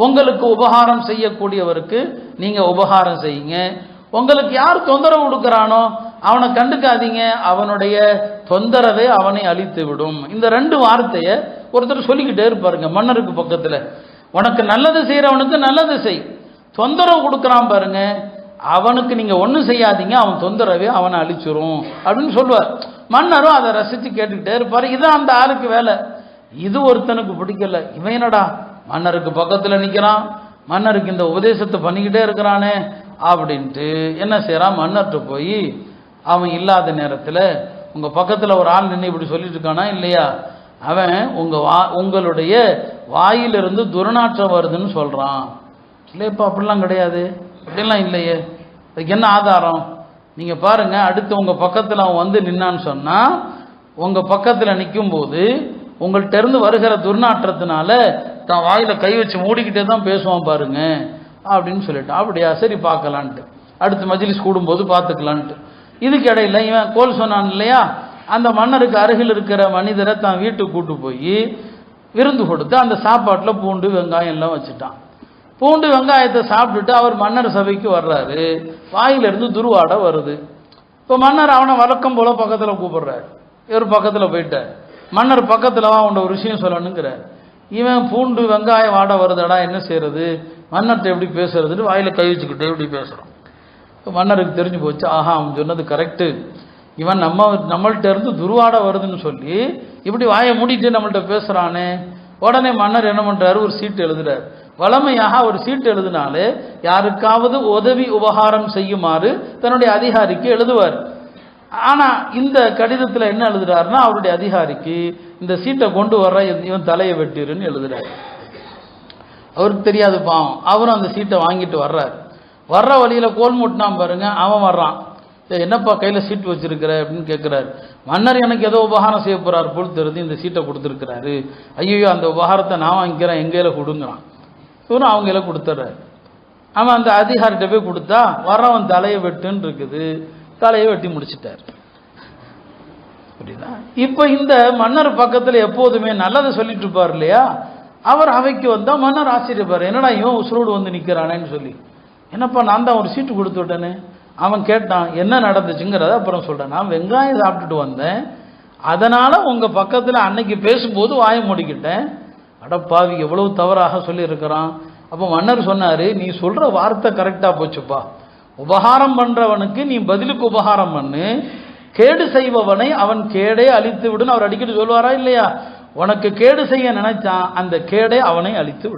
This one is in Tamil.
உங்களுக்கு உபகாரம் செய்யக்கூடியவருக்கு நீங்க உபகாரம் செய்யுங்க. உங்களுக்கு யார் தொந்தரவு கொடுக்கிறானோ அவனை கண்டுக்காதீங்க, அவனுடைய தொந்தரவை அவனை அழித்து விடும். இந்த ரெண்டு வார்த்தையை ஒருத்தர் சொல்லிக்கிட்டே இருப்பாருங்க மன்னருக்கு பக்கத்துல. உனக்கு நல்லது செய்யறவனுக்கு நல்லது செய், தொந்தரவு கொடுக்குறான் பாருங்க அவனுக்கு நீங்க ஒன்றும் செய்யாதீங்க, அவன் தொந்தரவே அவனை அழிச்சிரும் அப்படின்னு சொல்லுவார். மன்னரும் அதை ரசித்து கேட்டுக்கிட்டே இருப்பாரு. இதுதான் அந்த ஆளுக்கு வேலை. இது ஒருத்தனுக்கு பிடிக்கல. இவன் என்னடா மன்னருக்கு பக்கத்தில் நிற்கிறான், மன்னருக்கு இந்த உபதேசத்தை பண்ணிக்கிட்டே இருக்கிறானே அப்படின்ட்டு என்ன செய்யறான், மன்னர்கிட்ட போய் அவன் இல்லாத நேரத்தில் உங்கள் பக்கத்தில் ஒரு ஆள் நின்று இப்படி சொல்லிட்டு இருக்கானா இல்லையா, அவன் உங்களுடைய வாயிலிருந்து துர்நாற்றம் வருதுன்னு சொல்கிறான். இல்லையப்பா அப்படிலாம் கிடையாது, அப்படிலாம் இல்லையே, அதுக்கு என்ன ஆதாரம்? நீங்கள் பாருங்கள், அடுத்து உங்கள் பக்கத்தில் அவன் வந்து நின்னான்னு சொன்னால் உங்கள் பக்கத்தில் நிற்கும்போது உங்கள்கிட்ட இருந்து வருகிற துர்நாற்றத்தினால தான் வாயில் கை வச்சு மூடிக்கிட்டே தான் பேசுவான் பாருங்க அப்படின்னு சொல்லிட்டான். அப்படியா, சரி பார்க்கலான்ட்டு, அடுத்த மஜ்லிஸ் கூடும்போது பார்த்துக்கலான்ட்டு. இதுக்கு இடையில இவன் கோல் சொன்னான் இல்லையா, அந்த மன்னருக்கு அருகில் இருக்கிற மனிதரை தான் வீட்டுக்கு கூட்டு போய் விருந்து கொடுத்து அந்த சாப்பாட்டில் பூண்டு வெங்காயம் எல்லாம் வச்சுட்டான். பூண்டு வெங்காயத்தை சாப்பிட்டுட்டு அவர் மன்னர் சபைக்கு வர்றாரு, வாயிலிருந்து துருவாடை வருது. இப்போ மன்னர் அவனை வழக்கம் போல பக்கத்தில் கூப்பிடுறாரு. இவர் பக்கத்தில் போயிட்டார். மன்னர் பக்கத்தில் வா உண்ட ஒரு விஷயம் சொல்லணுங்கிறார். இவன் பூண்டு வெங்காயம் வாடை வருதடா என்ன செய்யறது, மன்னர்கிட்ட எப்படி பேசுறதுன்னு வாயில கை வச்சுக்கிட்டு எப்படி பேசுறான். மன்னருக்கு தெரிஞ்சு போச்சு, ஆஹா அவன் சொன்னது கரெக்டு, இவன் நம்மள்கிட்ட இருந்து துருவாடை வருதுன்னு சொல்லி இப்படி வாயை மூடிட்டு நம்மள்கிட்ட பேசுறானே. உடனே மன்னர் என்ன பண்றாரு, ஒரு சீட்டு எழுதுறாரு. வளமையாக ஒரு சீட்டு எழுதினாலே யாருக்காவது உதவி உபகாரம் செய்யுமாறு தன்னுடைய அதிகாரிக்கு எழுதுவார். ஆனா இந்த கடிதத்தில் என்ன எழுதுறாருன்னா, அவருடைய அதிகாரிக்கு இந்த சீட்டை கொண்டு வர்ற இவன் தலையை வெட்டிருன்னு எழுதுறாரு. அவருக்கு தெரியாது பாவம். அவரும் அந்த சீட்டை வாங்கிட்டு வர்றாரு. வர்ற வழியில கோல் மூட்டினான் பாருங்க, அவன் வர்றான். என்னப்பா கையில சீட்டு வச்சிருக்கிற அப்படின்னு கேட்கிறாரு. மன்னர் எனக்கு ஏதோ உபகாரம் செய்ய போறாரு போல் தெரிஞ்சு இந்த சீட்டை கொடுத்துருக்கிறாரு. ஐயோ அந்த உபகாரத்தை நான் வாங்கிக்கிறேன், எங்கையில கொடுங்குறான். இவரும் அவங்கள கொடுத்துட்றாரு. அவன் அந்த அதிகாரிகிட்ட போய் கொடுத்தா வர்றவன் தலையை வெட்டுன்னு இருக்குது, தலையை வெட்டி முடிச்சுட்டார். அப்படின்னா இப்ப இந்த மன்னர் பக்கத்துல எப்போதுமே நல்லதை சொல்லிட்டு இருப்பார் இல்லையா, அவர் அவைக்கு வந்தா மன்னர் ஆச்சரியப்பாரு, என்னடா இவன் உசுரோடு வந்து நிக்கிறானேன்னு சொல்லி. என்னப்பா நான் தான் ஒரு சீட்டு கொடுத்து விட்டேன்னு. அவன் கேட்டான் என்ன நடந்துச்சுங்கிறத அப்புறம் சொல்றேன். நான் வெங்காயம் சாப்பிட்டுட்டு வந்தேன், அதனால உங்க பக்கத்துல அன்னைக்கு பேசும்போது வாயை மூடிக்கிட்டேன். அடப்பாவி எவ்வளவு தவறாக சொல்லி இருக்கிறான். அப்போ மன்னர் சொன்னாரு, நீ சொல்ற வார்த்தை கரெக்டா போச்சுப்பா, உபகாரம் பண்றவனுக்கு நீ பதிலுக்கு உபகாரம் பண்ணு, கேடு செய்பவனை அவன் கேடே அழித்து விடுன்னு அவர் அடிக்கடி சொல்வாரா இல்லையா. உனக்கு கேடு செய்ய நினைச்சான், அந்த கேடே அவனை அழித்து விடு.